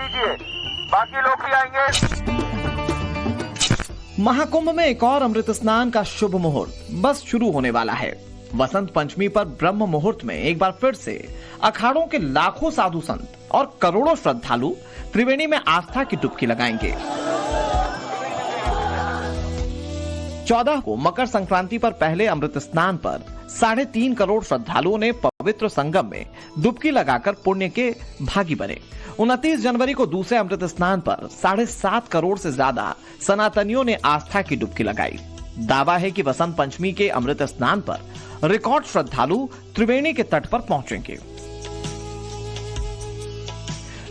दीजिए, बाकी लोग भी आएंगे। महाकुंभ में एक और अमृत स्नान का शुभ मुहूर्त बस शुरू होने वाला है। वसंत पंचमी पर ब्रह्म मुहूर्त में एक बार फिर से अखाड़ों के लाखों साधु संत और करोड़ों श्रद्धालु त्रिवेणी में आस्था की डुबकी लगाएंगे। 14 को मकर संक्रांति पर पहले अमृत स्नान पर 3.5 करोड़ श्रद्धालुओं ने पवित्र संगम में डुबकी लगाकर पुण्य के भागी बने। 29 जनवरी को दूसरे अमृत स्नान पर 7.5 करोड़ से ज्यादा सनातनियों ने आस्था की डुबकी लगाई। दावा है कि वसंत पंचमी के अमृत स्नान पर रिकॉर्ड श्रद्धालु त्रिवेणी के तट पर पहुंचेंगे।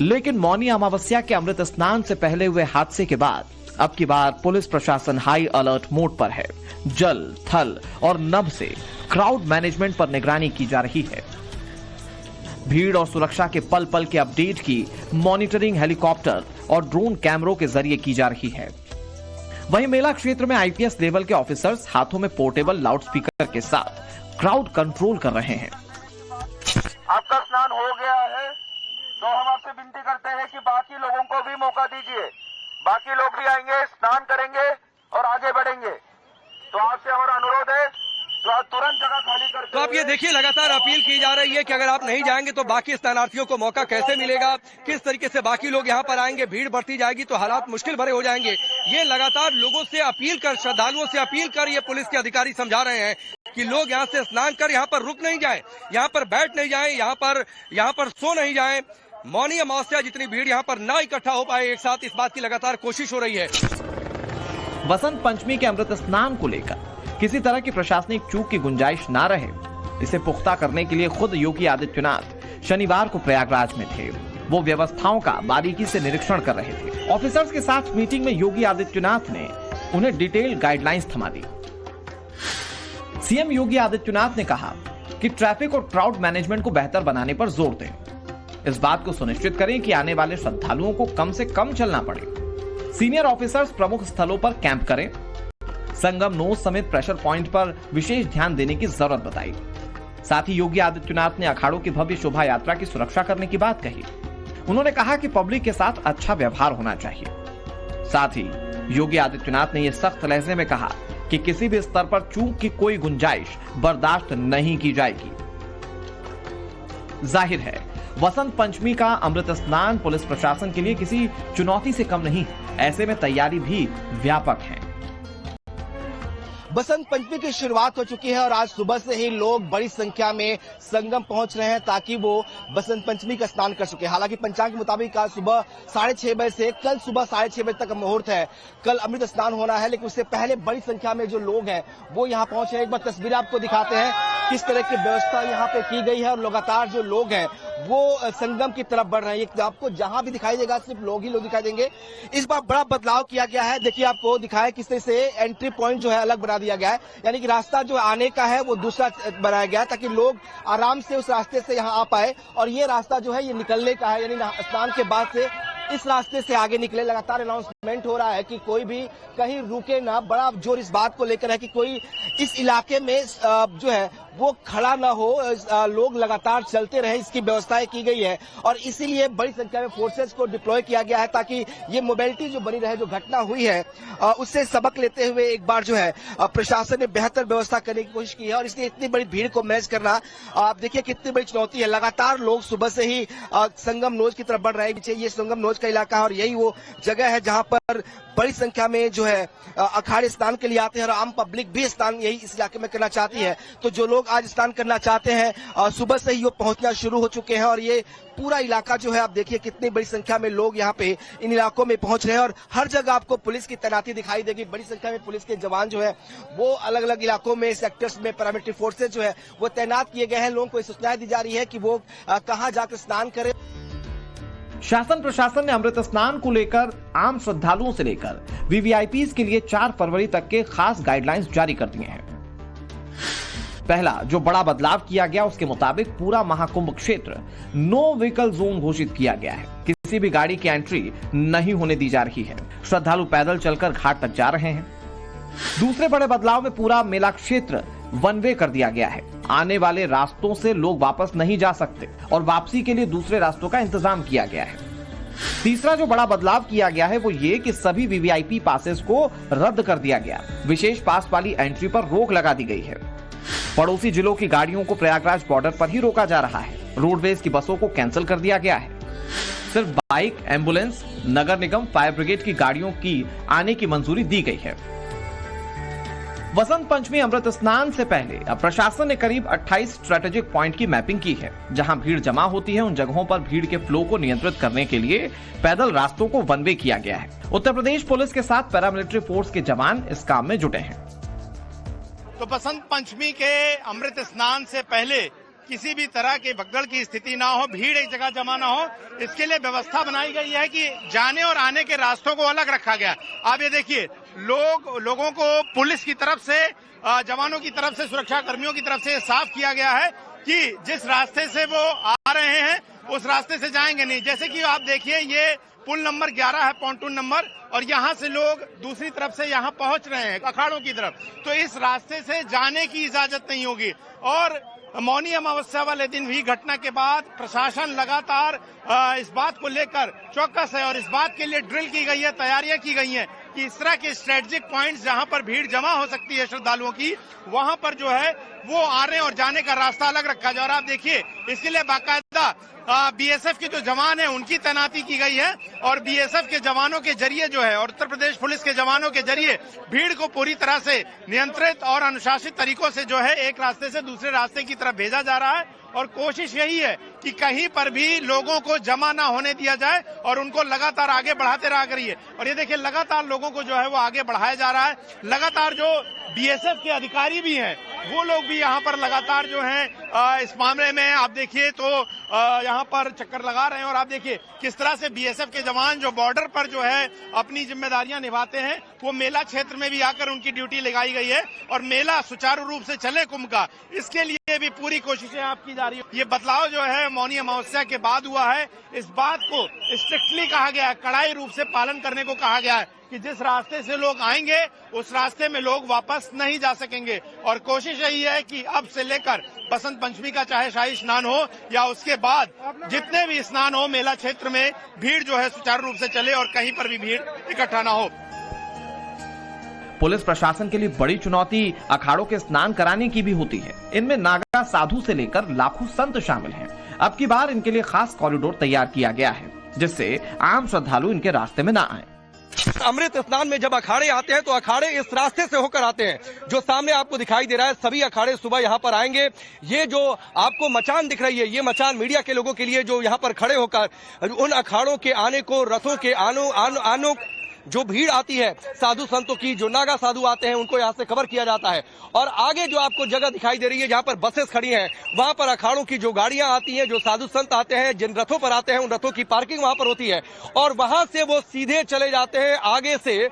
लेकिन मौनी अमावस्या के अमृत स्नान से पहले हुए हादसे के बाद अब की बार पुलिस प्रशासन हाई अलर्ट मोड पर है। जल, थल और नभ से क्राउड मैनेजमेंट पर निगरानी की जा रही है। भीड़ और सुरक्षा के पल पल के अपडेट की मॉनिटरिंग हेलीकॉप्टर और ड्रोन कैमरों के जरिए की जा रही है। वहीं मेला क्षेत्र में आईपीएस लेवल के ऑफिसर्स हाथों में पोर्टेबल लाउडस्पीकर के साथ क्राउड कंट्रोल कर रहे हैं। आपका स्नान हो गया है तो हम आपसे विनती करते हैं कि बाकी लोगों को भी मौका दीजिए, बाकी लोग भी आएंगे, स्नान करेंगे और आगे बढ़ेंगे। तो आपसे हमारा अनुरोध है तो तुरंत जगह खाली करके। तो आप ये देखिए, लगातार अपील की जा रही है कि अगर आप नहीं जाएंगे तो बाकी स्नानार्थियों को मौका कैसे मिलेगा, किस तरीके से बाकी लोग यहाँ पर आएंगे, भीड़ बढ़ती जाएगी तो हालात मुश्किल भरे हो जाएंगे। ये लगातार लोगों से अपील कर, श्रद्धालुओं से अपील कर ये पुलिस के अधिकारी समझा रहे हैं कि लोग यहाँ से स्नान कर यहाँ पर रुक नहीं जाए, यहाँ पर बैठ नहीं जाए, यहाँ पर सो नहीं जाए। मौनी अमावस्या जितनी भीड़ यहाँ पर ना इकट्ठा हो पाए एक साथ, इस बात की लगातार कोशिश हो रही है। वसंत पंचमी के अमृत स्नान को लेकर किसी तरह की प्रशासनिक चूक की गुंजाइश ना रहे, इसे पुख्ता करने के लिए खुद योगी आदित्यनाथ शनिवार को प्रयागराज में थे। वो व्यवस्थाओं का बारीकी से निरीक्षण कर रहे थे। ऑफिसर्स के साथ मीटिंग में योगी आदित्यनाथ ने उन्हें डिटेल गाइडलाइंस थमा दी। सीएम योगी आदित्यनाथ ने कहा कि ट्रैफिक और क्राउड मैनेजमेंट को बेहतर बनाने पर जोर दें। इस बात को सुनिश्चित करें कि आने वाले श्रद्धालुओं को कम से कम चलना पड़े। सीनियर ऑफिसर्स प्रमुख स्थलों पर कैंप करें। संगम नोज समेत प्रेशर पॉइंट पर विशेष ध्यान देने की जरूरत बताई। साथ ही योगी आदित्यनाथ ने अखाड़ों की भव्य शोभा यात्रा की सुरक्षा करने की बात कही। उन्होंने कहा कि पब्लिक के साथ अच्छा व्यवहार होना चाहिए। साथ ही योगी आदित्यनाथ ने यह सख्त लहजे में कहा कि किसी भी स्तर पर चूक की कोई गुंजाइश बर्दाश्त नहीं की जाएगी। जाहिर है वसंत पंचमी का अमृत स्नान पुलिस प्रशासन के लिए किसी चुनौती से कम नहीं। ऐसे में तैयारी भी व्यापक है। बसंत पंचमी की शुरुआत हो चुकी है और आज सुबह से ही लोग बड़ी संख्या में संगम पहुंच रहे हैं ताकि वो बसंत पंचमी का स्नान कर सके। हालांकि पंचांग के मुताबिक आज सुबह 6:30 बजे से कल सुबह 6:30 बजे तक मुहूर्त है, कल अमृत स्नान होना है। लेकिन उससे पहले बड़ी संख्या में जो लोग हैं वो यहाँ पहुंचे हैं। एक बार तस्वीर आपको दिखाते हैं किस तरह की व्यवस्था यहाँ पे की गई है और लगातार जो लोग हैं वो संगम की तरफ बढ़ रहे हैं। आपको जहां भी दिखाई देगा सिर्फ लोग ही लोग दिखाई देंगे। इस बार बड़ा बदलाव किया गया है। देखिए आपको दिखाया किस तरह से एंट्री पॉइंट जो है अलग बना दिया गया है, यानी कि रास्ता जो आने का है वो दूसरा बनाया गया है ताकि लोग आराम से उस रास्ते से यहाँ आ पाए। और ये रास्ता जो है ये निकलने का है, यानी स्नान के बाद से इस रास्ते से आगे निकले। लगातार अनाउंसमेंट हो रहा है कि कोई भी कहीं रुके ना। बड़ा जोर इस बात को लेकर है कि कोई इस इलाके में जो है वो खड़ा ना हो, लोग लगातार चलते रहे, इसकी व्यवस्थाएं की गई है। और इसीलिए बड़ी संख्या में फोर्सेस को डिप्लॉय किया गया है ताकि ये मोबिलिटी जो बनी रहे, जो घटना हुई है उससे सबक लेते हुए एक बार जो है प्रशासन ने बेहतर व्यवस्था करने की कोशिश की है। और इसलिए इतनी बड़ी भीड़ को मैनेज करना आप देखिए कितनी बड़ी चुनौती है। लगातार लोग सुबह से ही संगम नोज की तरफ बढ़ रहे हैं। ये संगम नोज का इलाका है और यही वो जगह है जहां पर बड़ी संख्या में जो है अखाड़े स्नान के लिए आते हैं और आम पब्लिक भी स्नान यही इस इलाके में करना चाहती है। तो जो लोग आज स्नान करना चाहते हैं सुबह से ही वो पहुंचना शुरू हो चुके हैं। और ये पूरा इलाका जो है आप देखिए कितनी बड़ी संख्या में लोग यहाँ पे इन इलाकों में पहुंच रहे हैं। और हर जगह आपको पुलिस की तैनाती दिखाई देगी। बड़ी संख्या में पुलिस के जवान जो है वो अलग अलग इलाकों में, सेक्टर्स में पैरामिलिट्री फोर्सेज जो है वो तैनात किए गए हैं। लोगों को सूचनाएं दी जा रही है कि वो कहाँ जाकर स्नान करें। शासन प्रशासन ने अमृत स्नान को लेकर आम श्रद्धालुओं से लेकर वीवीआईपीज के लिए 4 फरवरी तक के खास गाइडलाइंस जारी कर दिए हैं। पहला जो बड़ा बदलाव किया गया उसके मुताबिक पूरा महाकुंभ क्षेत्र नो व्हीकल जोन घोषित किया गया है। किसी भी गाड़ी की एंट्री नहीं होने दी जा रही है। श्रद्धालु पैदल चलकर घाट तक जा रहे हैं। दूसरे बड़े बदलाव में पूरा मेला क्षेत्र वन वे कर दिया गया है। आने वाले रास्तों से लोग वापस नहीं जा सकते और वापसी के लिए दूसरे रास्तों का इंतजाम किया गया है। तीसरा जो बड़ा बदलाव किया गया है वो ये कि सभी वीवीआईपी पासेस को रद्द कर दिया गया। विशेष पास वाली एंट्री पर रोक लगा दी गई है। पड़ोसी जिलों की गाड़ियों को प्रयागराज बॉर्डर पर ही रोका जा रहा है। रोडवेज की बसों को कैंसिल कर दिया गया है। सिर्फ बाइक, एम्बुलेंस, नगर निगम, फायर ब्रिगेड की गाड़ियों की आने की मंजूरी दी गई है। वसंत पंचमी अमृत स्नान से पहले अब प्रशासन ने करीब 28 स्ट्रेटेजिक पॉइंट की मैपिंग की है। जहां भीड़ जमा होती है उन जगहों पर भीड़ के फ्लो को नियंत्रित करने के लिए पैदल रास्तों को वन वे किया गया है। उत्तर प्रदेश पुलिस के साथ पैरामिलिट्री फोर्स के जवान इस काम में जुटे हैं। तो बसंत पंचमी के अमृत स्नान से पहले किसी भी तरह की भगदड़ की स्थिति ना हो, भीड़ एक जगह जमा ना हो, इसके लिए व्यवस्था बनाई गई है कि जाने और आने के रास्तों को अलग रखा गया। आप ये देखिए, लोगों को पुलिस की तरफ से, जवानों की तरफ से, सुरक्षा कर्मियों की तरफ से साफ किया गया है कि जिस रास्ते से वो आ रहे हैं उस रास्ते से जाएंगे नहीं। जैसे कि आप देखिए, ये पुल नंबर 11 है, पॉन्टून नंबर, और यहाँ से लोग दूसरी तरफ से यहाँ पहुंच रहे हैं अखाड़ों की तरफ, तो इस रास्ते से जाने की इजाजत नहीं होगी। और मौनी अमावस्या वाले दिन हुई घटना के बाद प्रशासन लगातार इस बात को लेकर चौकस है और इस बात के लिए ड्रिल की गई है, तैयारियां की गई हैं कि इस तरह के स्ट्रेटेजिक पॉइंट्स जहां पर भीड़ जमा हो सकती है श्रद्धालुओं की, वहां पर जो है वो आने और जाने का रास्ता अलग रखा जाए। और आप देखिए, इसके लिए बाकायदा बीएसएफ के जो जवान हैं उनकी तैनाती की गई है और बीएसएफ के जवानों के जरिए जो है और उत्तर प्रदेश पुलिस के जवानों के जरिए भीड़ को पूरी तरह से नियंत्रित और अनुशासित तरीकों से जो है एक रास्ते से दूसरे रास्ते की तरफ भेजा जा रहा है। और कोशिश यही है कि कहीं पर भी लोगों को जमा ना होने दिया जाए और उनको लगातार आगे बढ़ाते रहा करिए। और ये देखिए, लगातार लोगों को जो है वो आगे बढ़ाया जा रहा है। लगातार जो बीएसएफ के अधिकारी भी हैं वो लोग भी यहाँ पर लगातार जो हैं इस मामले में आप देखिए तो यहाँ पर चक्कर लगा रहे हैं। और आप देखिए किस तरह से बीएसएफ के जवान जो बॉर्डर पर जो है अपनी जिम्मेदारियां निभाते हैं, वो मेला क्षेत्र में भी आकर उनकी ड्यूटी लगाई गई है और मेला सुचारू रूप से चले कुंभ का, इसके लिए भी पूरी कोशिशें आप की जा रही है। ये बदलाव जो है मौनी अमावस्या के बाद हुआ है। इस बात को स्ट्रिक्टली कहा गया है, कड़ाई रूप से पालन करने को कहा गया है कि जिस रास्ते से लोग आएंगे उस रास्ते में लोग वापस नहीं जा सकेंगे। और कोशिश यही है कि अब से लेकर बसंत पंचमी का चाहे शाही स्नान हो या उसके बाद जितने भी स्नान हो, मेला क्षेत्र में भीड़ जो है सुचारू रूप से चले और कहीं पर भी भीड़ इकट्ठा ना हो। पुलिस प्रशासन के लिए बड़ी चुनौती अखाड़ों के स्नान कराने की भी होती है। इनमें नागा साधु से लेकर लाखों संत शामिल हैं। अब की बार इनके लिए खास कॉरिडोर तैयार किया गया है जिससे आम श्रद्धालु इनके रास्ते में न आए। अमृत स्नान में जब अखाड़े आते हैं तो अखाड़े इस रास्ते से होकर आते हैं जो सामने आपको दिखाई दे रहा है। सभी अखाड़े सुबह यहाँ पर आएंगे। ये जो आपको मचान दिख रही है, ये मचान मीडिया के लोगों के लिए जो यहाँ पर खड़े होकर उन अखाड़ों के आने को, रथों के आनो जो भीड़ आती है साधु संतों की, जो नागा साधु आते हैं, उनको यहाँ से कवर किया जाता है। और आगे जो आपको जगह दिखाई दे रही है जहाँ पर बसेस खड़ी हैं, वहाँ पर अखाड़ों की जो गाड़ियां आती हैं, जो साधु संत आते हैं, जिन रथों पर आते हैं, उन रथों की पार्किंग वहाँ पर होती है और वहाँ से वो सीधे चले जाते हैं आगे से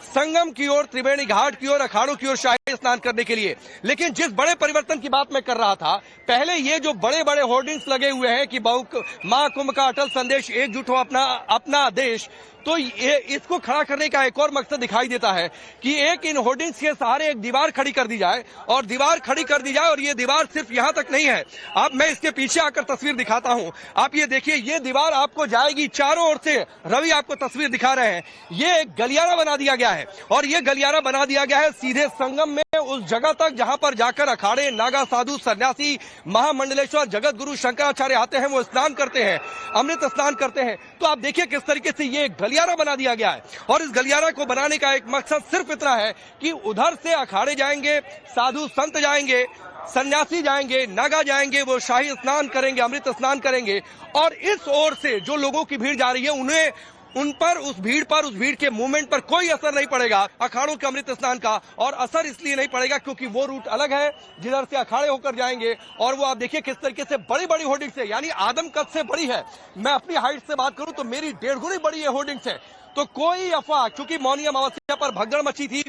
संगम की ओर, त्रिवेणी घाट की ओर, अखाड़ों की ओर शाही स्नान करने के लिए। लेकिन जिस बड़े परिवर्तन की बात मैं कर रहा था, पहले ये जो बड़े बड़े होर्डिंग्स लगे हुए हैं कि महाकुंभ का अटल संदेश, एकजुट हो अपना देश, तो ये इसको खड़ा करने का एक और मकसद दिखाई देता है कि एक इन होर्डिंग्स के सहारे एक दीवार खड़ी कर दी जाए और दीवार खड़ी कर दी जाए। और ये दीवार सिर्फ यहां तक नहीं है, आप मैं इसके पीछे आकर तस्वीर दिखाता हूं। आप ये देखिए, ये दीवार आपको जाएगी चारों ओर से। रवि आपको तस्वीर दिखा रहे हैं, ये एक गलियारा बना दिया गया है और ये गलियारा बना दिया गया है सीधे संगम में, उस जगह तक जहां पर जाकर अखाड़े, नागा साधु, सन्यासी, महामंडलेश्वर, जगत गुरु शंकराचार्य आते हैं, वो स्नान करते हैं, अमृत स्नान करते हैं। तो आप देखिए किस तरीके से ये गलियारा बना दिया गया है और इस गलियारा को बनाने का एक मकसद सिर्फ इतना है कि उधर से अखाड़े जाएंगे, साधु संत जाएंगे, सन्यासी जाएंगे, नागा जाएंगे, वो शाही स्नान करेंगे, अमृत स्नान करेंगे। और इस ओर से जो लोगों की भीड़ जा रही है उन्हें उस भीड़ के मूवमेंट पर कोई असर नहीं पड़ेगा अखाड़ों के अमृत स्नान का। और असर इसलिए नहीं पड़ेगा क्योंकि वो रूट अलग है जिधर से अखाड़े होकर जाएंगे। और वो आप देखिए किस तरीके से बड़ी बड़ी होर्डिंग्स है, यानी आदम कद से बड़ी है। मैं अपनी हाइट से बात करूं तो मेरी 1.5 गुनी बड़ी ये होर्डिंग्स है। तो कोई अफवाह, क्योंकि मौनी अमावस्या पर भगदड़ मची थी,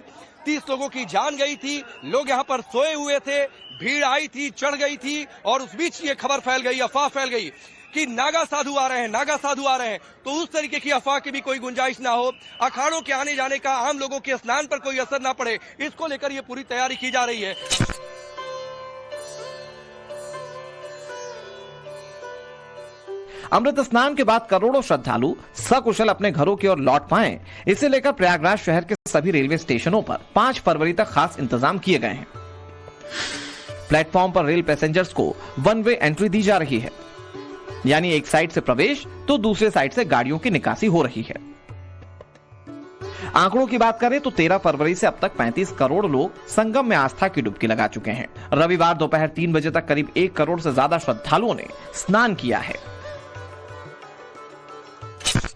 30 लोगों की जान गई थी, लोग यहाँ पर सोए हुए थे, भीड़ आई थी, चढ़ गई थी और उस बीच ये खबर फैल गई, अफवाह फैल गई कि नागा साधु आ रहे हैं, नागा साधु आ रहे हैं। तो उस तरीके की अफवाह की भी कोई गुंजाइश ना हो, अखाड़ों के आने जाने का, आम लोगों के स्नान पर कोई असर ना पड़े, इसको लेकर ये पूरी तैयारी की जा रही है। अमृत स्नान के बाद करोड़ों श्रद्धालु सकुशल अपने घरों की ओर लौट पाएं, इसे लेकर प्रयागराज शहर के सभी रेलवे स्टेशनों पर 5 फरवरी तक खास इंतजाम किए गए हैं। प्लेटफॉर्म पर रेल पैसेंजर्स को वन वे एंट्री दी जा रही है, यानी एक साइड से प्रवेश तो दूसरे साइड से गाड़ियों की निकासी हो रही है। आंकड़ों की बात करें तो 13 फरवरी से अब तक 35 करोड़ लोग संगम में आस्था की डुबकी लगा चुके हैं। रविवार दोपहर 3 बजे तक करीब 1 करोड़ से ज्यादा श्रद्धालुओं ने स्नान किया है।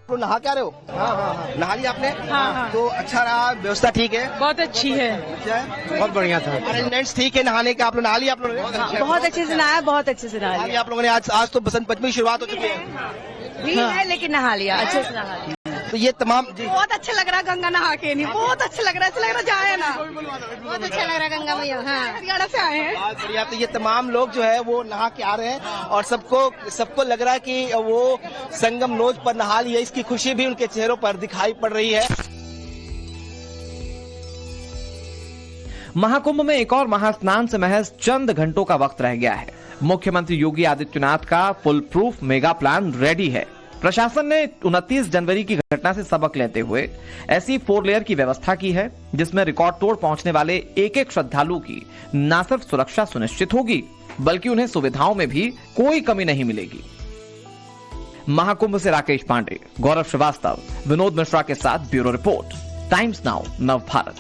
तो नहा क्या रहे हो? हाँ। नहा लिया आपने? हाँ। तो अच्छा रहा, व्यवस्था ठीक है? बहुत अच्छी है। अच्छा है? बहुत बढ़िया था। अरेंजमेंट्स ठीक है नहाने का? आप लोग नहा लिया आप लोगों ने? बहुत अच्छे से नहाया, बहुत अच्छे से नहा लिया। आप लोगों ने आज तो बसंत पंचमी की शुरुआत हो चुकी है। भी है लेकिन नहा लिया, अच्छे से नहा लिया। तो ये तमाम जी बहुत अच्छा लग रहा है गंगा नहा के, नहीं बहुत अच्छा लग रहा है, ऐसा लग रहा जाए ना, बहुत अच्छा लग रहा है गंगा मैया। हाँ, हरियाणा से आए हैं। बहुत बढ़िया। तो ये तमाम लोग जो है वो नहा के आ रहे हैं और सबको लग रहा है कि वो संगम नोज पर नहा लिया, इसकी खुशी भी उनके चेहरों पर दिखाई पड़ रही है। महाकुंभ में एक और महास्नान से महज चंद घंटों का वक्त रह गया है। मुख्यमंत्री योगी आदित्यनाथ का full proof mega plan ready है। प्रशासन ने 29 जनवरी की घटना से सबक लेते हुए ऐसी 4 लेयर की व्यवस्था की है, जिसमें रिकॉर्ड तोड़ पहुंचने वाले एक श्रद्धालु की न सिर्फ सुरक्षा सुनिश्चित होगी, बल्कि उन्हें सुविधाओं में भी कोई कमी नहीं मिलेगी। महाकुंभ से राकेश पांडे, गौरव श्रीवास्तव, विनोद मिश्रा के साथ ब्यूरो रिपोर्ट, टाइम्स नाउ, नव भारत।